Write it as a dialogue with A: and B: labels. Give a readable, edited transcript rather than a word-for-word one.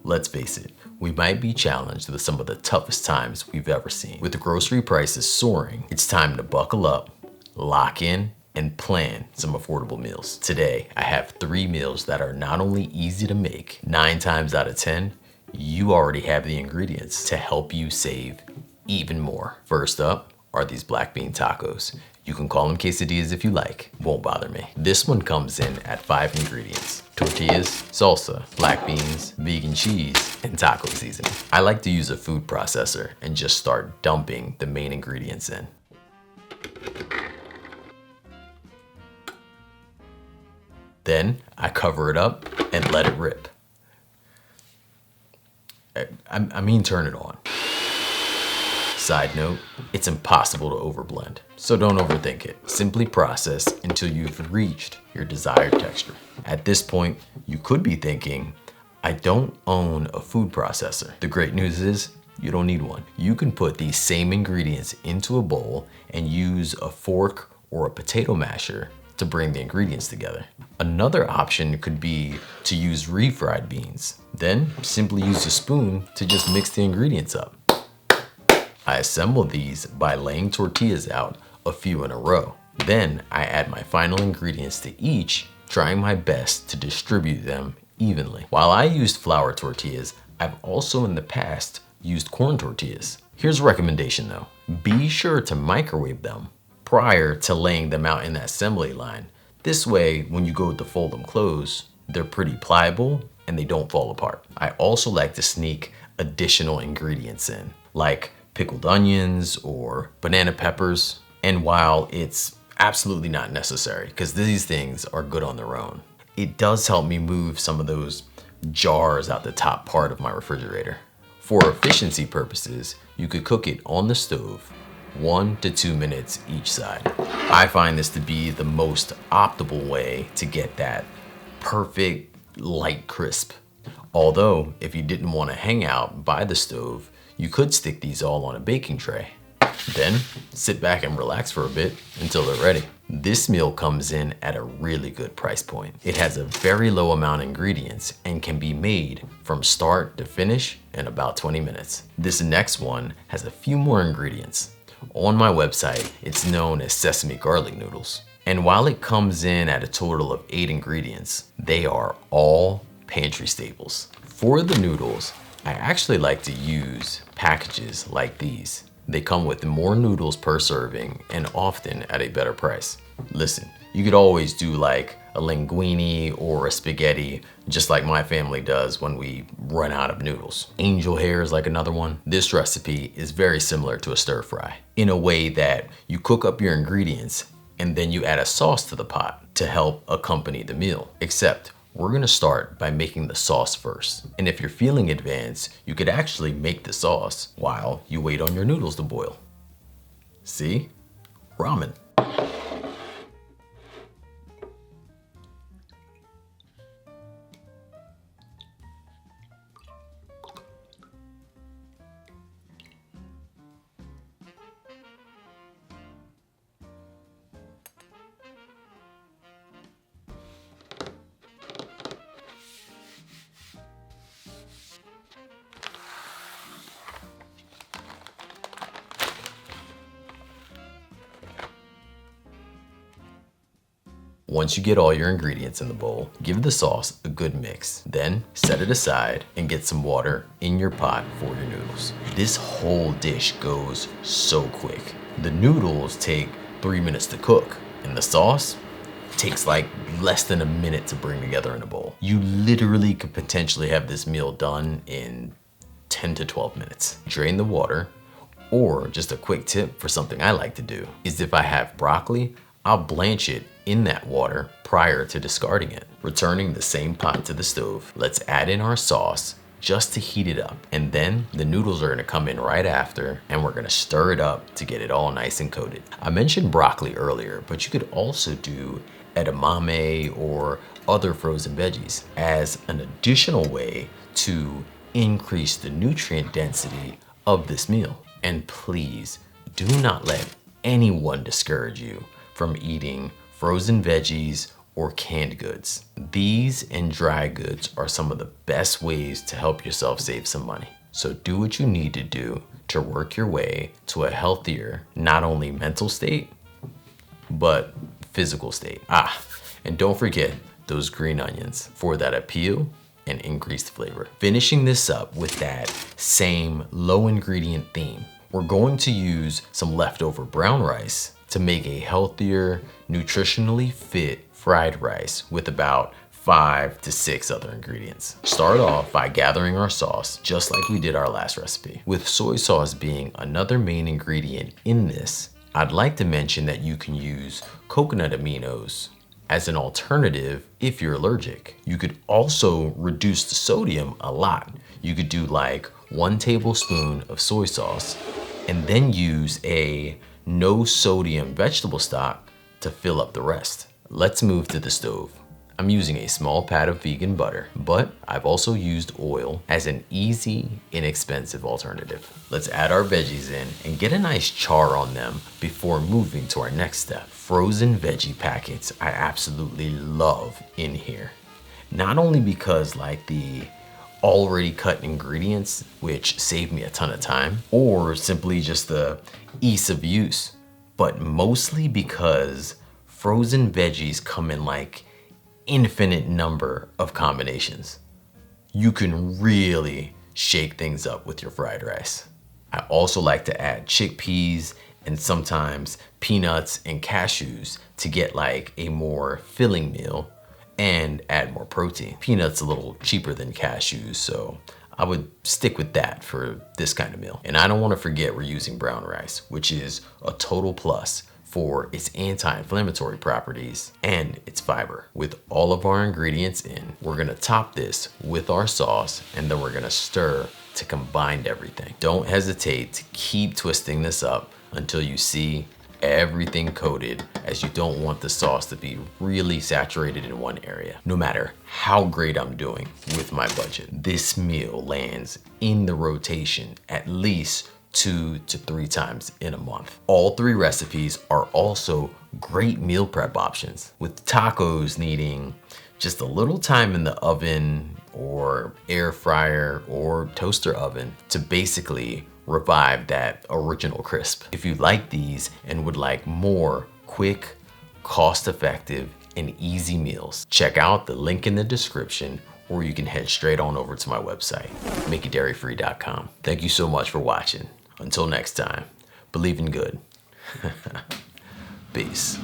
A: Let's face it, we might be challenged with some of the toughest times we've ever seen. With the grocery prices soaring, it's time to buckle up, lock in, and plan some affordable meals. Today, I have 3 meals that are not only easy to make, 9 times out of 10, you already have the ingredients to help you save even more. First up are these black bean tacos. You can call them quesadillas if you like, won't bother me. This one comes in at 5 ingredients: tortillas, salsa, black beans, vegan cheese, and taco seasoning. I like to use a food processor and just start dumping the main ingredients in. Then I cover it up and let it rip. I mean turn it on. Side note, it's impossible to overblend, so don't overthink it. Simply process until you've reached your desired texture. At this point, you could be thinking, I don't own a food processor. The great news is, you don't need one. You can put these same ingredients into a bowl and use a fork or a potato masher to bring the ingredients together. Another option could be to use refried beans. Then simply use a spoon to just mix the ingredients up. I assemble these by laying tortillas out a few in a row. Then I add my final ingredients to each, trying my best to distribute them evenly. While I used flour tortillas, I've also in the past used corn tortillas. Here's a recommendation though. Be sure to microwave them prior to laying them out in the assembly line. This way, when you go to fold them close, they're pretty pliable and they don't fall apart. I also like to sneak additional ingredients in, like pickled onions or banana peppers. And while it's absolutely not necessary, because these things are good on their own, it does help me move some of those jars out the top part of my refrigerator. For efficiency purposes, you could cook it on the stove 1 to 2 minutes each side. I find this to be the most optimal way to get that perfect light crisp. Although, if you didn't want to hang out by the stove, you could stick these all on a baking tray. Then sit back and relax for a bit until they're ready. This meal comes in at a really good price point. It has a very low amount of ingredients and can be made from start to finish in about 20 minutes. This next one has a few more ingredients. On my website, it's known as sesame garlic noodles. And while it comes in at a total of 8 ingredients, they are all pantry staples. For the noodles, I actually like to use packages like these. They come with more noodles per serving and often at a better price. Listen, you could always do like a linguine or a spaghetti, just like my family does when we run out of noodles. Angel hair is like another one. This recipe is very similar to a stir fry in a way that you cook up your ingredients and then you add a sauce to the pot to help accompany the meal. Except we're gonna start by making the sauce first. And if you're feeling advanced, you could actually make the sauce while you wait on your noodles to boil. See? Ramen. Once you get all your ingredients in the bowl, give the sauce a good mix. Then set it aside and get some water in your pot for your noodles. This whole dish goes so quick. The noodles take 3 minutes to cook, and the sauce takes like less than a minute to bring together in a bowl. You literally could potentially have this meal done in 10 to 12 minutes. Drain the water, or just a quick tip for something I like to do is if I have broccoli, I'll blanch it in that water prior to discarding it. Returning the same pot to the stove, let's add in our sauce just to heat it up. And then the noodles are gonna come in right after and we're gonna stir it up to get it all nice and coated. I mentioned broccoli earlier, but you could also do edamame or other frozen veggies as an additional way to increase the nutrient density of this meal. And please do not let anyone discourage you from eating frozen veggies or canned goods. These and dry goods are some of the best ways to help yourself save some money. So do what you need to do to work your way to a healthier, not only mental state, but physical state. And don't forget those green onions for that appeal and increased flavor. Finishing this up with that same low ingredient theme, we're going to use some leftover brown rice to make a healthier, nutritionally fit fried rice with about 5 to 6 other ingredients. Start off by gathering our sauce, just like we did our last recipe. With soy sauce being another main ingredient in this, I'd like to mention that you can use coconut aminos as an alternative if you're allergic. You could also reduce the sodium a lot. You could do like 1 tablespoon of soy sauce and then use a no sodium vegetable stock to fill up the rest. Let's move to the stove. I'm using a small pat of vegan butter, but I've also used oil as an easy, inexpensive alternative. Let's add our veggies in and get a nice char on them before moving to our next step. Frozen veggie packets I absolutely love in here. Not only because like the already cut ingredients, which save me a ton of time, or simply just the ease of use, but mostly because frozen veggies come in like infinite number of combinations. You can really shake things up with your fried rice. I also like to add chickpeas and sometimes peanuts and cashews to get like a more filling meal and add more protein. Peanuts a little cheaper than cashews, so I would stick with that for this kind of meal. And I don't want to forget we're using brown rice, which is a total plus for its anti-inflammatory properties and its fiber. With all of our ingredients in, we're gonna top this with our sauce and then we're gonna stir to combine everything. Don't hesitate to keep twisting this up until you see everything coated, as you don't want the sauce to be really saturated in one area. No matter how great I'm doing with my budget, this meal lands in the rotation at least 2 to 3 times in a month. All 3 recipes are also great meal prep options, with tacos needing just a little time in the oven or air fryer or toaster oven to basically revive that original crisp. If you like these and would like more quick, cost-effective, and easy meals, check out the link in the description, or you can head straight on over to my website, makeitdairyfree.com. Thank you so much for watching. Until next time, believe in good. Peace.